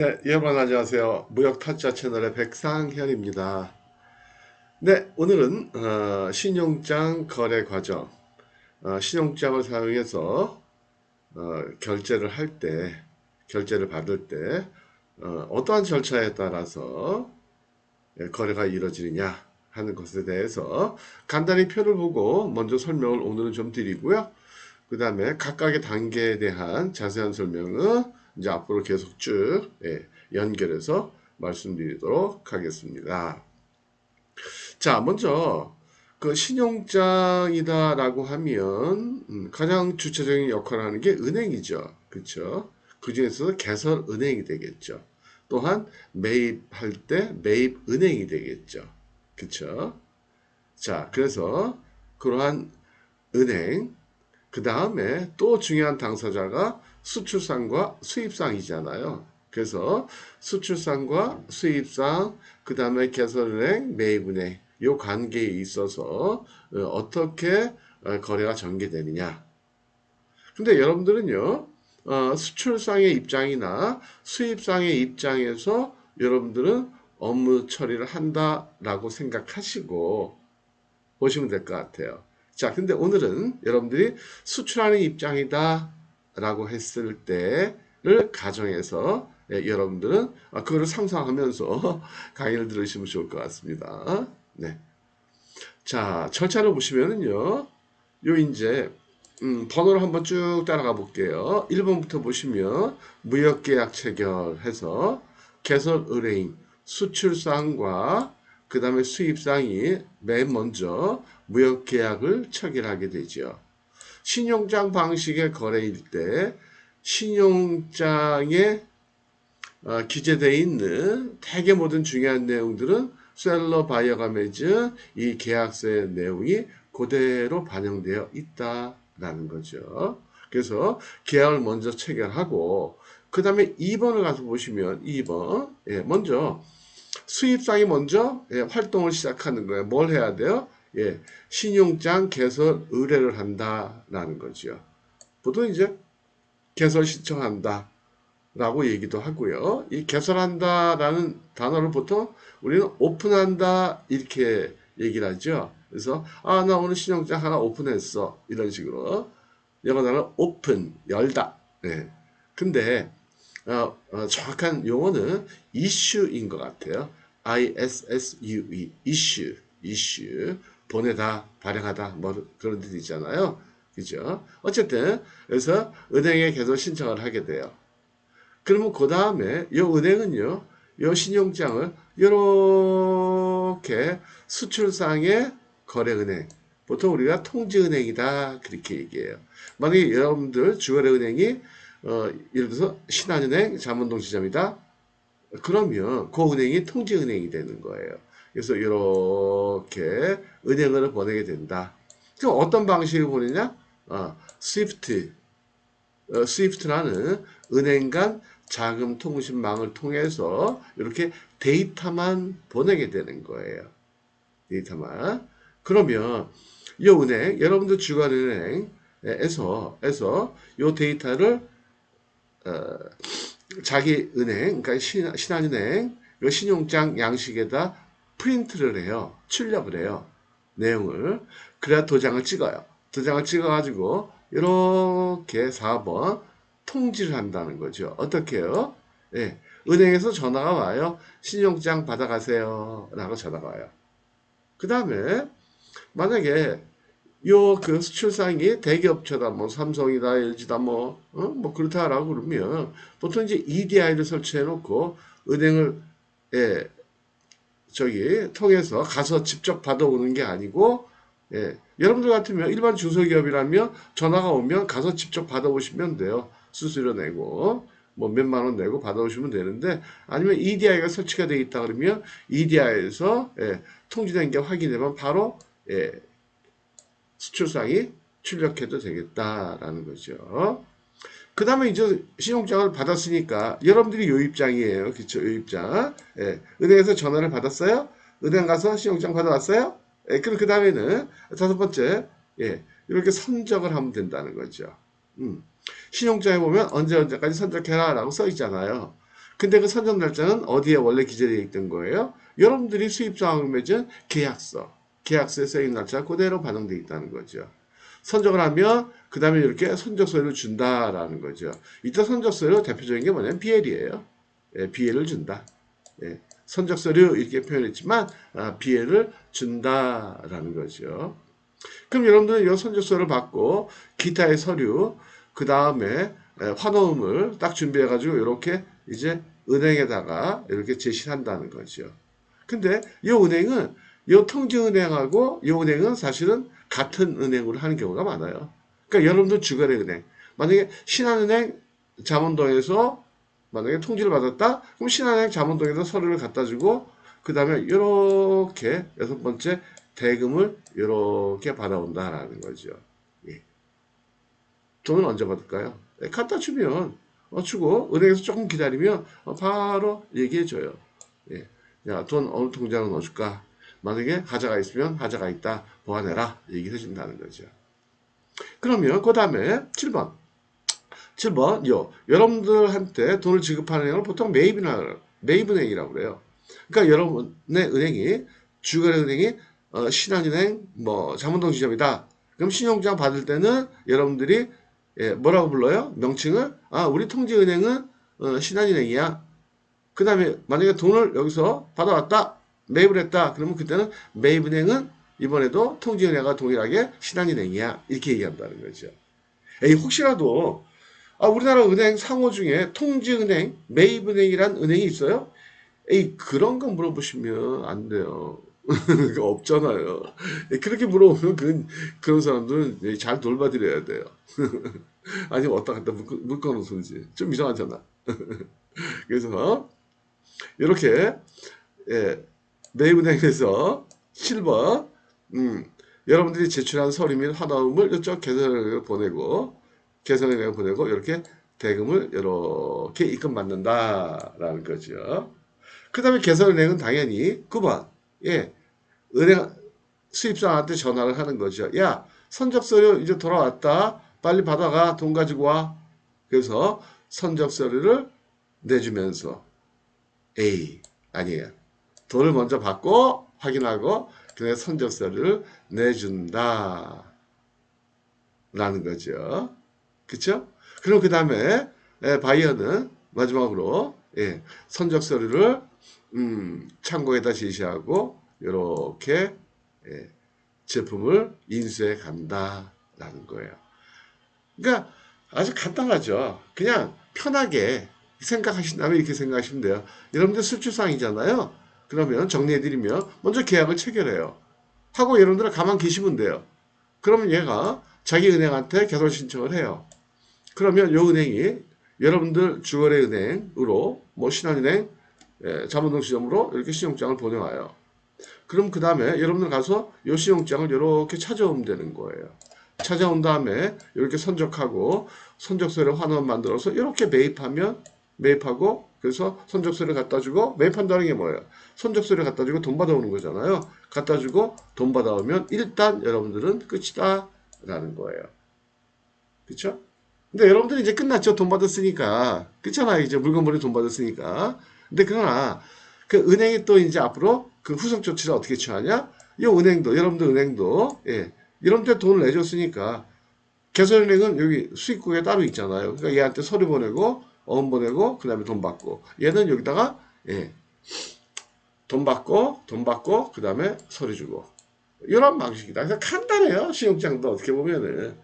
네, 여러분 안녕하세요. 무역타짜 채널의 백상현입니다. 네, 오늘은 신용장 거래 과정, 신용장을 사용해서 결제를 할 때, 결제를 받을 때 어떠한 절차에 따라서 거래가 이루어지느냐 하는 것에 대해서 간단히 표를 보고 먼저 설명을 오늘은 좀 드리고요. 그 다음에 각각의 단계에 대한 자세한 설명은 이제 앞으로 계속 쭉 연결해서 말씀드리도록 하겠습니다. 자, 먼저 그 신용장이다라고 하면 가장 주체적인 역할을 하는 게 은행이죠. 그렇죠? 그 중에서 개설은행이 되겠죠. 또한 매입할 때 매입은행이 되겠죠. 그렇죠? 자, 그래서 그러한 은행, 그 다음에 또 중요한 당사자가 수출상과 수입상이잖아요. 그래서 수출상과 수입상, 그 다음에 개설은행, 매입은행, 이 관계에 있어서 어떻게 거래가 전개되느냐. 근데 여러분들은요, 수출상의 입장이나 수입상의 입장에서 여러분들은 업무 처리를 한다라고 생각하시고 보시면 될 것 같아요. 자, 근데 오늘은 여러분들이 수출하는 입장이다 라고 했을 때를 가정해서 여러분들은 그거를 상상하면서 강의를 들으시면 좋을 것 같습니다. 네. 자, 절차를 보시면은요, 요 이제 번호를 한번 쭉 따라가 볼게요. 1번부터 보시면 무역계약 체결해서 개설 의뢰인, 수출상과 그 다음에 수입상이 맨 먼저 무역계약을 체결하게 되죠. 신용장 방식의 거래일 때 신용장에 기재되어 있는 대개 모든 중요한 내용들은 셀러 바이어가 맺은 이 계약서의 내용이 그대로 반영되어 있다라는 거죠. 그래서 계약을 먼저 체결하고 그 다음에 2번을 가서 보시면 2번 먼저 수입상이 먼저 활동을 시작하는 거예요. 뭘 해야 돼요? 신용장 개설 의뢰를 한다라는 거죠. 보통 이제 개설 신청한다. 라고 얘기도 하고요. 이 개설한다라는 단어를 보통 우리는 오픈한다 이렇게 얘기를 하죠. 그래서 나 오늘 신용장 하나 오픈했어 이런 식으로 영어 단어 오픈 열다. 네. 근데 정확한 용어는 issue인 것 같아요. ISSUE issue 보내다 발행하다 뭐 그런 뜻 있잖아요. 그죠? 어쨌든 그래서 은행에 개설 신청을 하게 돼요. 그러면 그 다음에 이 은행은요, 이 신용장을 이렇게 수출상의 거래은행, 보통 우리가 통지은행이다 그렇게 얘기해요. 만약에 여러분들 주거래은행이 예를 들어서 신한은행 잠원동지점이다. 그러면 그 은행이 통지은행이 되는 거예요. 그래서 이렇게 은행을 보내게 된다. 그럼 어떤 방식을 보내냐? 스위프트, 스위프트라는 은행 간 자금 통신망을 통해서 이렇게 데이터만 보내게 되는 거예요. 데이터만. 그러면 이 은행, 여러분들 주간은행에서 이 데이터를 자기 은행, 그러니까 신한은행 신용장 양식에다 프린트를 해요. 출력을 해요. 내용을. 그래야 도장을 찍어요. 도장을 찍어가지고 이렇게 4번 통지를 한다는 거죠. 어떻게 해요? 예, 은행에서 전화가 와요. 신용장 받아가세요. 라고 전화가 와요. 그 다음에 만약에 요 그 수출상이 대기업체다 뭐 삼성이다 LG다 뭐 그렇다라고 그러면 보통 이제 EDI를 설치해 놓고 은행을 저기 통해서 가서 직접 받아오는 게 아니고 여러분들 같으면 일반 중소기업이라면 전화가 오면 가서 직접 받아오시면 돼요. 수수료 내고 뭐 몇만 원 내고 받아오시면 되는데 아니면 EDI가 설치가 되어 있다 그러면 EDI에서 통지된 게 확인되면 바로 수출상이 출력해도 되겠다라는 거죠. 그 다음에 이제 신용장을 받았으니까 여러분들이 요 입장이에요. 그쵸? 요 입장. 은행에서 전화를 받았어요? 은행 가서 신용장 받아왔어요? 그럼 그 다음에는 다섯 번째, 이렇게 선적을 하면 된다는 거죠. 신용장에 보면 언제 언제까지 선적해라 라고 써 있잖아요. 근데 그 선적 날짜는 어디에 원래 기재되어 있던 거예요? 여러분들이 수입상을 맺은 계약서에 써있는 날짜 그대로 반영되어 있다는 거죠. 선적을 하면 그 다음에 이렇게 선적서를 준다라는 거죠. 이때 선적서류 대표적인 게 뭐냐면 BL이에요. 예, BL을 준다. 예, 선적서류 이렇게 표현했지만 BL을 준다라는 거죠. 그럼 여러분들은 이 선적서를 받고 기타의 서류 그 다음에 환호음을 딱 준비해가지고 이렇게 이제 은행에다가 이렇게 제시를 한다는 거죠. 근데 이 은행은 이 통지은행하고 이 은행은 사실은 같은 은행으로 하는 경우가 많아요. 그러니까 여러분들 주거래 은행 만약에 신한은행 잠원동에서 만약에 통지를 받았다 그럼 신한은행 잠원동에서 서류를 갖다 주고 그 다음에 이렇게 여섯 번째 대금을 이렇게 받아온다라는 거죠. 예. 돈은 언제 받을까요? 갖다 주면 주고 은행에서 조금 기다리면 바로 얘기해줘요. 예. 야, 돈 어느 통장으로 넣어줄까? 만약에 하자가 있으면 하자가 있다 보완해라 얘기를 해준다는 거죠. 그러면 그 다음에 7번 여러분들한테 돈을 지급하는 행을 보통 매입은행이라고 그래요. 그러니까 여러분의 은행이 주거래은행이 신한은행 잠원동 지점이다. 그럼 신용장 받을 때는 여러분들이 뭐라고 불러요? 명칭을 우리 통지은행은 신한은행이야. 그 다음에 만약에 돈을 여기서 받아왔다. 매입을 했다. 그러면 그때는 매입은행은 이번에도 통지은행과 동일하게 신한은행이야. 이렇게 얘기한다는 거죠. 혹시라도 우리나라 은행 상호 중에 통지은행, 매입은행이란 은행이 있어요? 그런 거 물어보시면 안 돼요. 없잖아요. 그렇게 물어보면 그런 사람들은 잘 돌봐드려야 돼요. 아니면 왔다 갔다 묶어놓은 소리지. 좀 이상하잖아. 그래서 이렇게 매입은행에서 7번 여러분들이 제출한 서류 및 환화음을 이쪽 개선은행에 보내고 이렇게 대금을 이렇게 입금받는다라는 거죠. 그 다음에 개선은행은 당연히 9번 은행 수입사한테 전화를 하는 거죠. 야, 선적서류 이제 돌아왔다. 빨리 받아가. 돈 가지고 와. 그래서 선적서류를 내주면서 아니에요. 돈을 먼저 받고 확인하고 그다음에 선적서류를 내준다. 라는 거죠. 그쵸? 그럼 그 다음에 바이어는 마지막으로 선적서류를 창고에다 제시하고 이렇게 제품을 인수해 간다라는 거예요. 그러니까 아주 간단하죠. 그냥 편하게 생각하신다면 이렇게 생각하시면 돼요. 여러분들 수출상이잖아요. 그러면 정리해드리면 먼저 계약을 체결해요. 하고 여러분들 가만 계시면 돼요. 그러면 얘가 자기 은행한테 개설 신청을 해요. 그러면 요 은행이 여러분들 주거래 은행으로 신한은행 잠원동 지점으로 이렇게 신용장을 보내와요. 그럼 그 다음에 여러분들 가서 요 신용장을 이렇게 찾아오면 되는 거예요. 찾아온 다음에 이렇게 선적하고 선적서를 환원 만들어서 이렇게 매입하고 그래서 선적서를 갖다 주고 매입한다는 게 뭐예요? 선적서를 갖다 주고 돈 받아오는 거잖아요. 갖다 주고 돈 받아오면 일단 여러분들은 끝이다 라는 거예요. 그쵸? 근데 여러분들이 이제 끝났죠. 돈 받았으니까. 그렇잖아요. 이제 물건벌이 돈 받았으니까. 근데 그러나 그 은행이 또 이제 앞으로 그 후속 조치를 어떻게 취하냐? 이 은행도 여러분들 은행도 이런 데 돈을 내줬으니까 개설은행은 여기 수입국에 따로 있잖아요. 그러니까 얘한테 서류 보내고 어음 보내고 그 다음에 돈 받고 얘는 여기다가 돈 받고 그 다음에 서류 주고 이런 방식이다. 그래서 간단해요. 신용장도 어떻게 보면은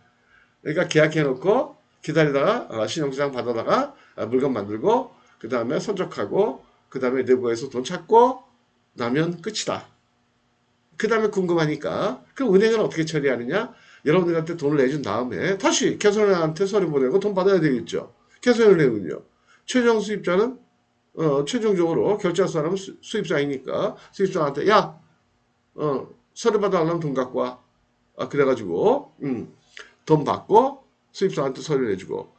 그러니까 계약해놓고 기다리다가 신용장 받아다가 물건 만들고 그 다음에 선적하고 그 다음에 내부에서 돈 찾고 나면 끝이다. 그 다음에 궁금하니까 그럼 은행은 어떻게 처리하느냐? 여러분들한테 돈을 내준 다음에 다시 개선은행한테 서류 보내고 돈 받아야 되겠죠. 개선은행은요. 최종 수입자는 최종적으로 결제할 사람은 수입자이니까 수입자한테 서류 받아가려면 돈 갖고 와. 그래가지고 돈 받고 수입사한테 서류 내주고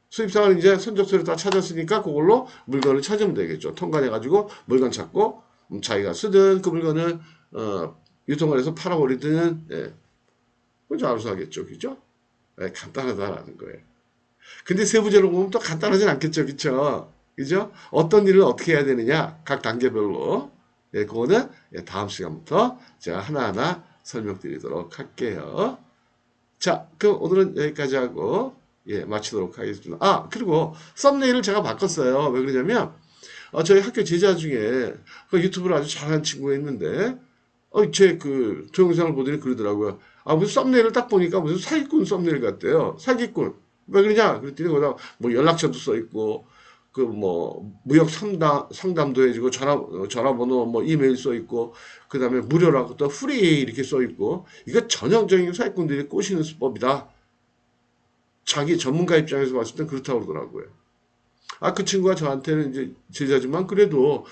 수입사는 이제 선적서류 다 찾았으니까 그걸로 물건을 찾으면 되겠죠. 통관해가지고 물건 찾고 자기가 쓰든 그 물건을 유통을 해서 팔아버리든 그건 알아서 하겠죠. 그죠? 간단하다라는 거예요. 근데 세부적으로 보면 또 간단하진 않겠죠. 그쵸? 그죠? 어떤 일을 어떻게 해야 되느냐, 각 단계별로. 예, 그거는 다음 시간부터 제가 하나하나 설명드리도록 할게요. 자, 그럼 오늘은 여기까지 하고, 예, 마치도록 하겠습니다. 아, 그리고 썸네일을 제가 바꿨어요. 왜 그러냐면, 저희 학교 제자 중에 그 유튜브를 아주 잘하는 친구가 있는데, 제 그 동영상을 보더니 그러더라고요. 무슨 썸네일을 딱 보니까 무슨 사기꾼 썸네일 같대요. 사기꾼. 왜 그러냐? 그랬더니 거기다 뭐 연락처도 써 있고, 그 뭐 무역 상담도 해주고 전화번호 뭐 이메일 써 있고, 그 다음에 무료라고 또 프리 이렇게 써 있고, 이거 전형적인 사기꾼들이 꼬시는 수법이다. 자기 전문가 입장에서 봤을 땐 그렇다고 그러더라고요. 그 친구가 저한테는 이제 제자지만 그래도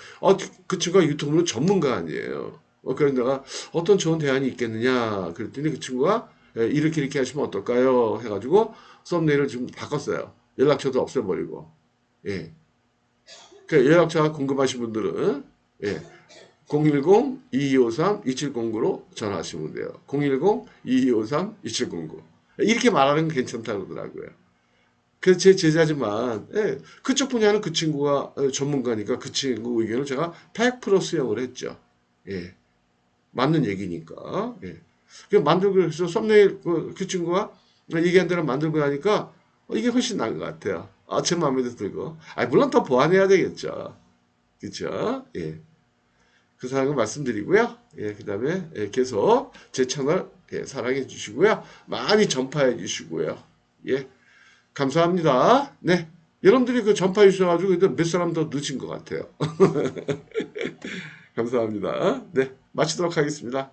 그 친구가 유튜브는 전문가 아니에요. 그래서 내가 어떤 좋은 대안이 있겠느냐 그랬더니 그 친구가 이렇게 이렇게 하시면 어떨까요? 해가지고 썸네일을 좀 바꿨어요. 연락처도 없애버리고. 예. 그 연락처가 궁금하신 분들은 예. 010-2253-2709로 전화하시면 돼요. 010-2253-2709. 이렇게 말하는 게 괜찮다고 그러더라고요. 그래서 제 제자지만 예, 그쪽 분야는 그 친구가 전문가니까 그 친구 의견을 제가 100% 수용을 했죠. 예, 맞는 얘기니까. 예. 그 만들고 해서 썸네일 그 친구가 얘기한 대로 만들고 나니까 이게 훨씬 나은 것 같아요. 제 마음에도 들고. 물론 더 보완해야 되겠죠. 그렇죠? 예. 그 사항을 말씀드리고요. 예, 그 다음에 계속 제 채널 사랑해 주시고요. 많이 전파해 주시고요. 예. 감사합니다. 네. 여러분들이 그 전파해 주셔가지고 몇 사람 더 늦은 것 같아요. 감사합니다. 네. 마치도록 하겠습니다.